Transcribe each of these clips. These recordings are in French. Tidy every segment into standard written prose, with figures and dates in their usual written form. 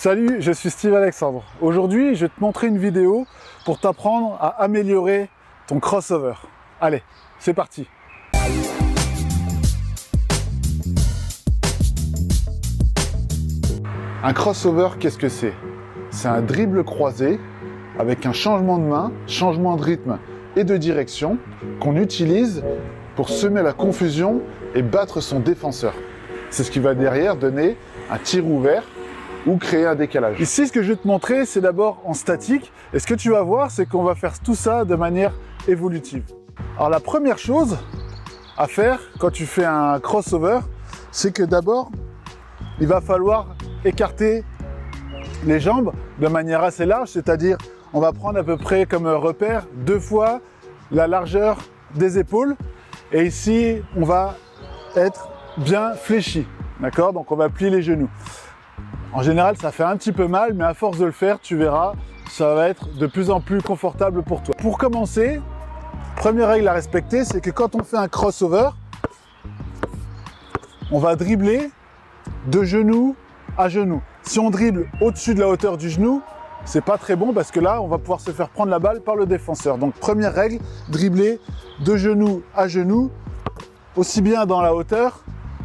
Salut, je suis Steve Alexandre. Aujourd'hui, je vais te montrer une vidéo pour t'apprendre à améliorer ton crossover. Allez, c'est parti. Un crossover, qu'est-ce que c'est? C'est un dribble croisé avec un changement de main, changement de rythme et de direction qu'on utilise pour semer la confusion et battre son défenseur. C'est ce qui va derrière donner un tir ouvert ou créer un décalage. Ici, ce que je vais te montrer, c'est d'abord en statique. Et ce que tu vas voir, c'est qu'on va faire tout ça de manière évolutive. Alors la première chose à faire quand tu fais un crossover, c'est que d'abord, il va falloir écarter les jambes de manière assez large, c'est-à-dire on va prendre à peu près comme repère 2 fois la largeur des épaules. Et ici, on va être bien fléchi, d'accord? Donc on va plier les genoux. En général, ça fait un petit peu mal, mais à force de le faire, tu verras, ça va être de plus en plus confortable pour toi. Pour commencer, première règle à respecter, c'est que quand on fait un crossover, on va dribbler de genou à genou. Si on dribble au-dessus de la hauteur du genou, c'est pas très bon parce que là, on va pouvoir se faire prendre la balle par le défenseur. Donc première règle, dribbler de genou à genou, aussi bien dans la hauteur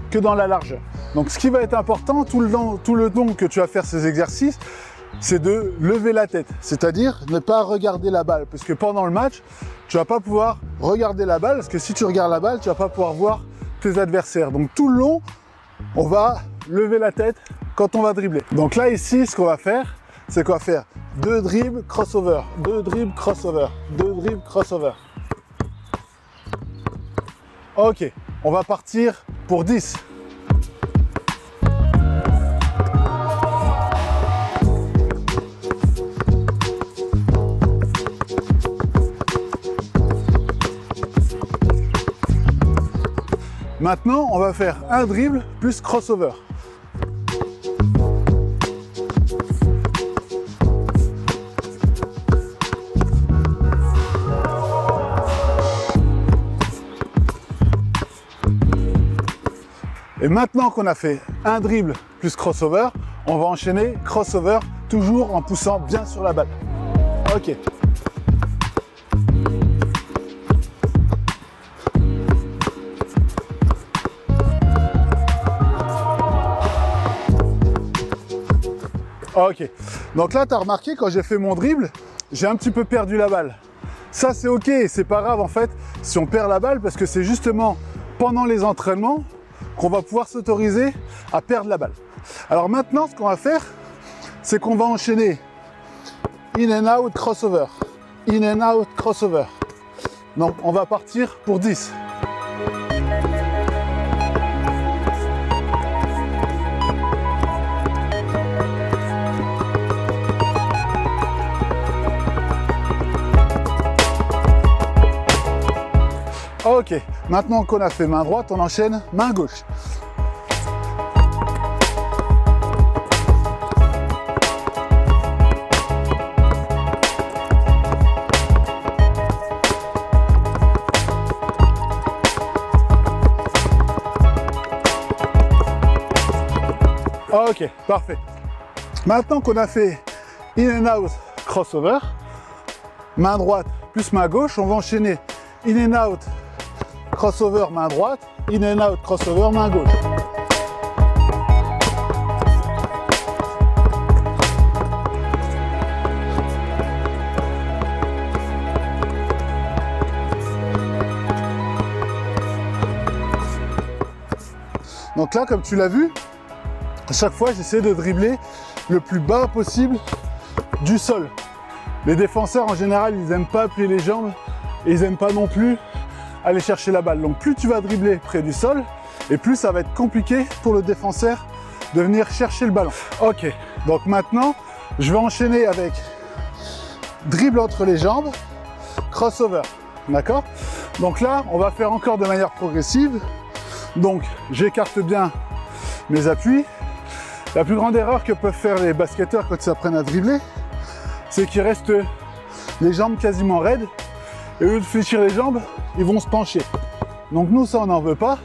que dans la largeur. Donc ce qui va être important tout le long que tu vas faire ces exercices, c'est de lever la tête, c'est-à-dire ne pas regarder la balle, parce que pendant le match, tu vas pas pouvoir regarder la balle, parce que si tu regardes la balle, tu vas pas pouvoir voir tes adversaires. Donc tout le long, on va lever la tête quand on va dribbler. Donc là ici, ce qu'on va faire, c'est qu'on va faire 2 dribbles crossover, 2 dribbles crossover, 2 dribbles crossover. Ok, on va partir pour 10. Maintenant, on va faire un dribble plus crossover. Et maintenant qu'on a fait un dribble plus crossover, on va enchaîner crossover, toujours en poussant bien sur la balle. Ok. Ok, donc là tu as remarqué quand j'ai fait mon dribble, j'ai un petit peu perdu la balle. Ça c'est ok, c'est pas grave en fait si on perd la balle parce que c'est justement pendant les entraînements qu'on va pouvoir s'autoriser à perdre la balle. Alors maintenant ce qu'on va faire, c'est qu'on va enchaîner in and out crossover, in and out crossover. Donc on va partir pour 10. Ok, maintenant qu'on a fait main droite, on enchaîne main gauche. Ok, parfait. Maintenant qu'on a fait in and out crossover, main droite plus main gauche, on va enchaîner in and out crossover main droite, in and out crossover main gauche. Donc là, comme tu l'as vu, à chaque fois j'essaie de dribbler le plus bas possible du sol. Les défenseurs en général, ils n'aiment pas plier les jambes et ils n'aiment pas non plus aller chercher la balle. Donc plus tu vas dribbler près du sol et plus ça va être compliqué pour le défenseur de venir chercher le ballon. Ok, donc maintenant je vais enchaîner avec dribble entre les jambes, crossover, d'accord? Donc là on va faire encore de manière progressive. Donc j'écarte bien mes appuis. La plus grande erreur que peuvent faire les basketteurs quand ils apprennent à dribbler, c'est qu'ils restent les jambes quasiment raides et au lieu de fléchir les jambes, ils vont se pencher. Donc nous, ça, on n'en veut pas.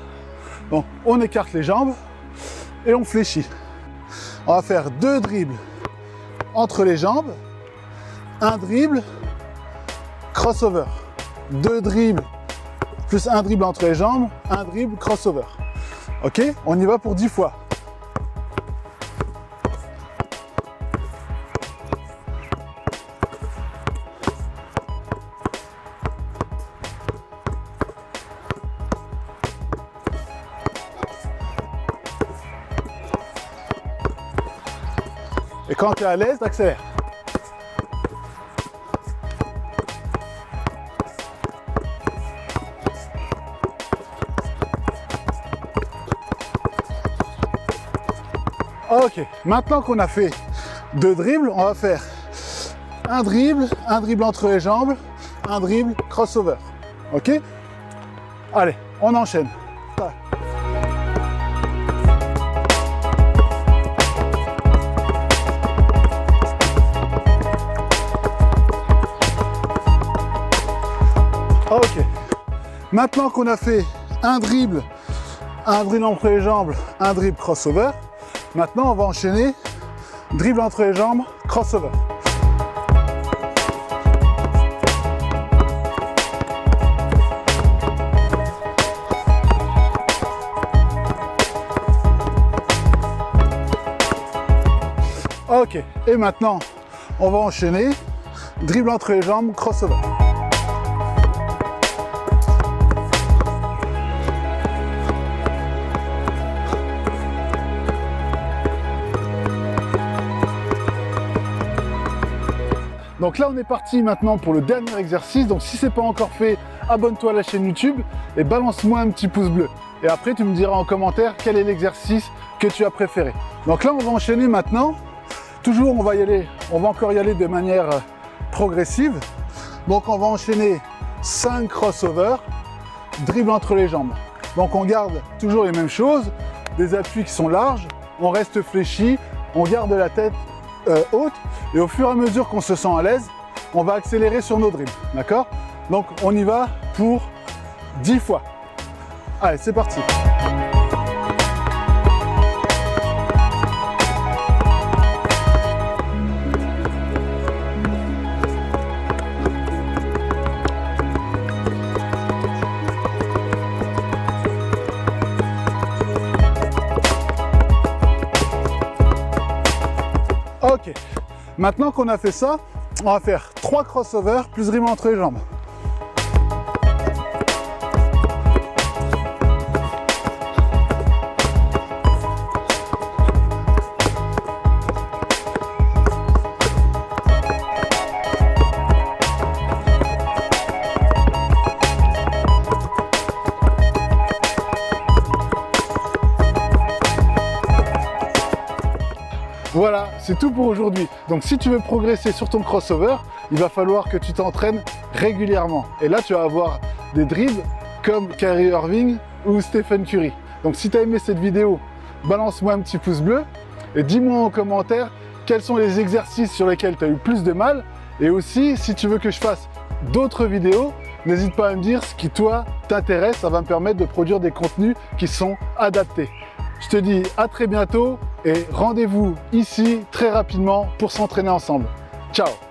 Donc on écarte les jambes et on fléchit. On va faire 2 dribbles entre les jambes, un dribble, crossover. 2 dribbles plus un dribble entre les jambes, un dribble, crossover. Ok, on y va pour 10 fois. Et quand tu es à l'aise, t'accélères. Ok, maintenant qu'on a fait 2 dribbles, on va faire un dribble entre les jambes, un dribble, crossover. Ok? Allez, on enchaîne. Ok, maintenant qu'on a fait un dribble entre les jambes, un dribble, crossover, maintenant on va enchaîner dribble entre les jambes, crossover. Ok, et maintenant on va enchaîner dribble entre les jambes, crossover. Donc là on est parti maintenant pour le dernier exercice. Donc si ce n'est pas encore fait, abonne-toi à la chaîne YouTube et balance-moi un petit pouce bleu. Et après tu me diras en commentaire quel est l'exercice que tu as préféré. Donc là on va enchaîner maintenant. Toujours on va encore y aller de manière progressive. Donc on va enchaîner 5 crossovers, dribble entre les jambes. Donc on garde toujours les mêmes choses, des appuis qui sont larges, on reste fléchi, on garde la tête haute, et au fur et à mesure qu'on se sent à l'aise, on va accélérer sur nos dribbles, d'accord? Donc on y va pour 10 fois. Allez, c'est parti. Ok, maintenant qu'on a fait ça, on va faire 3 crossovers plus dribble entre les jambes. Voilà, c'est tout pour aujourd'hui. Donc si tu veux progresser sur ton crossover, il va falloir que tu t'entraînes régulièrement. Et là, tu vas avoir des dribbles comme Kyrie Irving ou Stephen Curry. Donc si tu as aimé cette vidéo, balance-moi un petit pouce bleu et dis-moi en commentaire quels sont les exercices sur lesquels tu as eu plus de mal. Et aussi, si tu veux que je fasse d'autres vidéos, n'hésite pas à me dire ce qui, toi, t'intéresse. Ça va me permettre de produire des contenus qui sont adaptés. Je te dis à très bientôt et rendez-vous ici très rapidement pour s'entraîner ensemble. Ciao!